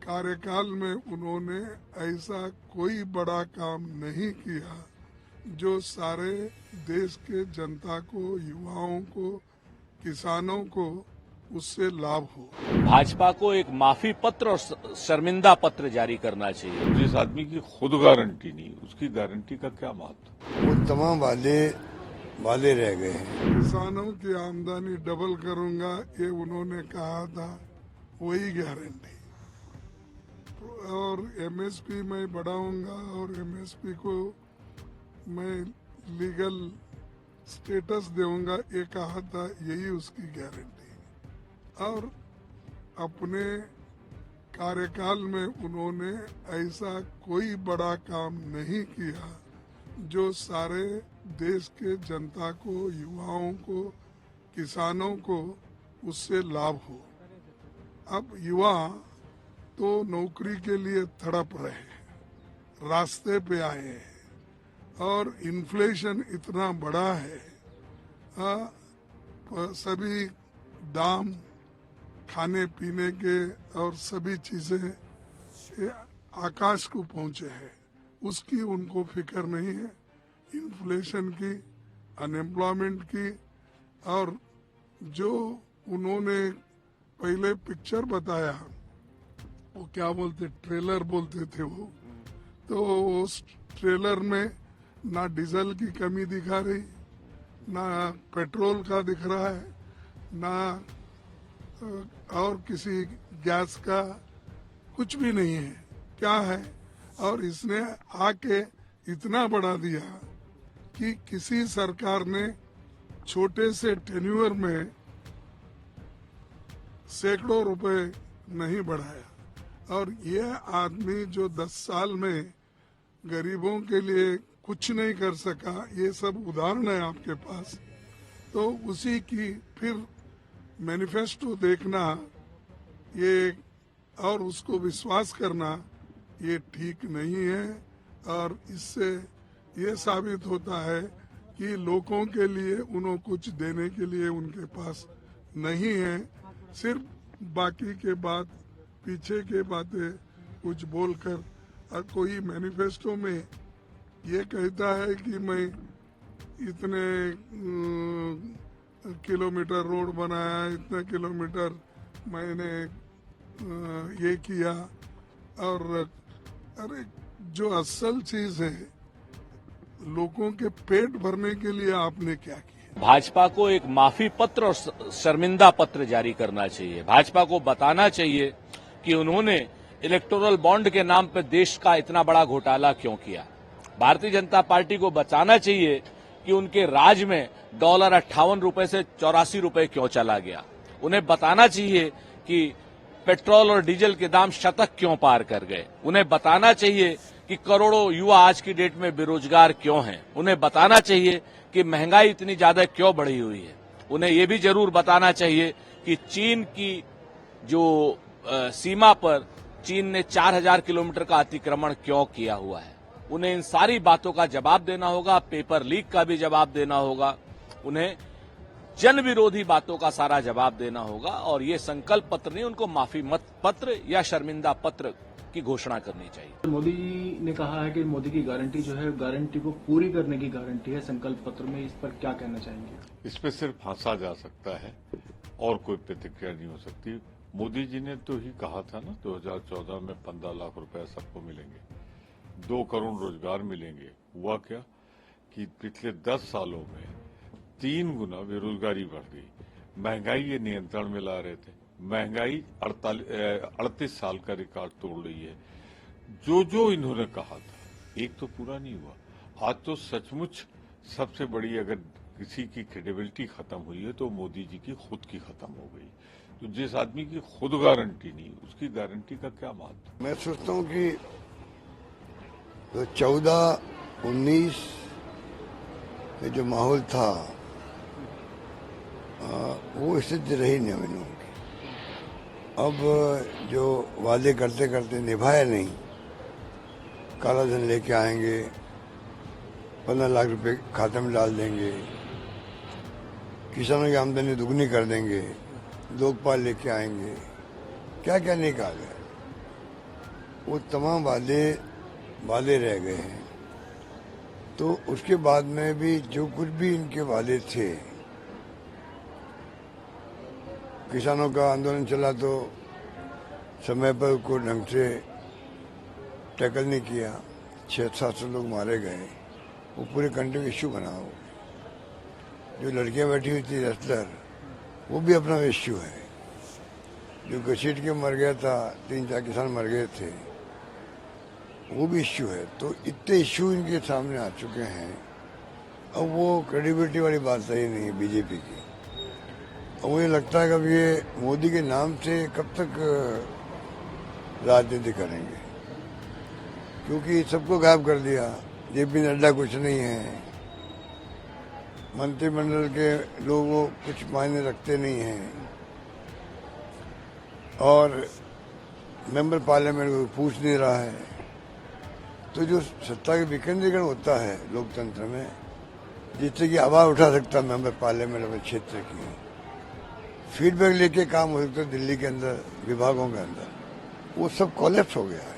कार्यकाल में उन्होंने ऐसा कोई बड़ा काम नहीं किया जो सारे देश के जनता को, युवाओं को, किसानों को उससे लाभ हो। भाजपा को एक माफी पत्र और शर्मिंदा पत्र जारी करना चाहिए। जिस आदमी की खुद गारंटी नहीं, उसकी गारंटी का क्या महत्व? वो तमाम वादे रह गए हैं। किसानों की आमदनी डबल करूंगा, ये उन्होंने कहा था, वही गारंटी। और एमएसपी मैं बढ़ाऊंगा और एमएसपी को मैं लीगल स्टेटस दूंगा, ये कहा था, यही उसकी गारंटी। और अपने कार्यकाल में उन्होंने ऐसा कोई बड़ा काम नहीं किया जो सारे देश के जनता को, युवाओं को, किसानों को उससे लाभ हो। अब युवा तो नौकरी के लिए तड़प रहे हैं, रास्ते पे आए हैं और इन्फ्लेशन इतना बड़ा है, सभी दाम खाने पीने के और सभी चीजें आकाश को पहुंचे हैं, उसकी उनको फिक्र नहीं है। इन्फ्लेशन की, अनएम्प्लॉयमेंट की, और जो उन्होंने पहले पिक्चर बताया, वो क्या बोलते, ट्रेलर बोलते थे वो, तो उस ट्रेलर में ना डीजल की कमी दिखा रही, ना पेट्रोल का दिख रहा है, ना और किसी गैस का, कुछ भी नहीं है। क्या है? और इसने आके इतना बढ़ा दिया कि किसी सरकार ने छोटे से टेन्यूअर में सैकड़ों रुपए नहीं बढ़ाया। और ये आदमी जो 10 साल में गरीबों के लिए कुछ नहीं कर सका, ये सब उदाहरण है आपके पास। तो उसी की फिर मैनिफेस्टो देखना ये और उसको विश्वास करना ये ठीक नहीं है। और इससे ये साबित होता है कि लोगों के लिए उन्हें कुछ देने के लिए उनके पास नहीं है, सिर्फ बाकी के बात, पीछे के बातें कुछ बोलकर। और कोई मैनिफेस्टो में ये कहता है कि मैं इतने किलोमीटर रोड बनाया, इतने किलोमीटर मैंने ये किया, और अरे जो असल चीज है, लोगों के पेट भरने के लिए आपने क्या किया? भाजपा को एक माफी पत्र और शर्मिंदा पत्र जारी करना चाहिए। भाजपा को बताना चाहिए कि उन्होंने इलेक्टोरल बॉन्ड के नाम पर देश का इतना बड़ा घोटाला क्यों किया। भारतीय जनता पार्टी को बताना चाहिए कि उनके राज में डॉलर 58 रुपए से 84 रुपए क्यों चला गया। उन्हें बताना चाहिए कि पेट्रोल और डीजल के दाम शतक क्यों पार कर गए। उन्हें बताना चाहिए कि करोड़ों युवा आज की डेट में बेरोजगार क्यों हैं। उन्हें बताना चाहिए कि महंगाई इतनी ज्यादा क्यों बढ़ी हुई है। उन्हें ये भी जरूर बताना चाहिए कि चीन की जो सीमा पर चीन ने 4000 किलोमीटर का अतिक्रमण क्यों किया हुआ है। उन्हें इन सारी बातों का जवाब देना होगा, पेपर लीक का भी जवाब देना होगा, उन्हें जन विरोधी बातों का सारा जवाब देना होगा। और ये संकल्प पत्र नहीं, उनको माफी मत पत्र या शर्मिंदा पत्र की घोषणा करनी चाहिए। मोदी ने कहा है कि मोदी की गारंटी जो है, गारंटी को पूरी करने की गारंटी है संकल्प पत्र में। इस पर क्या कहना चाहेंगे? इस पर सिर्फ हंसा जा सकता है और कोई प्रतिक्रिया नहीं हो सकती। मोदी जी ने तो ही कहा था ना, 2014 में 15 लाख रुपए सबको मिलेंगे, 2 करोड़ रोजगार मिलेंगे। हुआ क्या कि पिछले 10 सालों में 3 गुना बेरोजगारी बढ़ गई। महंगाई ये नियंत्रण में ला रहे थे। महंगाई 38 साल का रिकॉर्ड तोड़ रही है। जो इन्होंने कहा था, एक तो पूरा नहीं हुआ। आज तो सचमुच सबसे बड़ी अगर किसी की क्रेडिबिलिटी खत्म हुई है तो मोदी जी की खुद की खत्म हो गई। तो जिस आदमी की खुद गारंटी नहीं, उसकी गारंटी का क्या महत्व? मैं सोचता हूँ कि तो 14-19 में जो माहौल था वो स्थिति रही नहीं हम लोगों की। अब जो वादे करते करते निभाए नहीं, काला धन लेके आएंगे, 15 लाख रुपए खाते में डाल देंगे, किसानों की आमदनी दुगनी कर देंगे, लोकपाल लेके आएंगे, क्या क्या नहीं कहा गया। वो तमाम वादे रह गए हैं। तो उसके बाद में भी जो कुछ भी इनके वादे थे, किसानों का आंदोलन चला तो समय पर उसको ढंग से टैकल नहीं किया, 600-700 लोग मारे गए, वो पूरे कंट्री का इश्यू बना। हो जो लड़कियां बैठी हुई थी रेस्लर, वो भी अपना इश्यू है। जो घसीट के मर गया था, 3-4 किसान मर गए थे, वो भी इश्यू है। तो इतने इश्यू इनके सामने आ चुके हैं। अब वो क्रेडिबिलिटी वाली बात सही नहीं है बीजेपी की। और मुझे लगता है कि अब ये मोदी के नाम से कब तक राजनीति करेंगे, क्योंकि सबको गायब कर दिया। जेपी नड्डा कुछ नहीं है, मंत्रिमंडल के लोग वो कुछ मायने रखते नहीं हैं, और मेंबर पार्लियामेंट को पूछ नहीं रहा है। तो जो सत्ता के विकेंद्रीकरण होता है लोकतंत्र में, जिससे कि आवाज उठा सकता है मेंबर पार्लियामेंट अपने क्षेत्र की, फीडबैक लेके काम हो सकता है दिल्ली के अंदर, विभागों के अंदर, वो सब कोलैप्स हो गया है।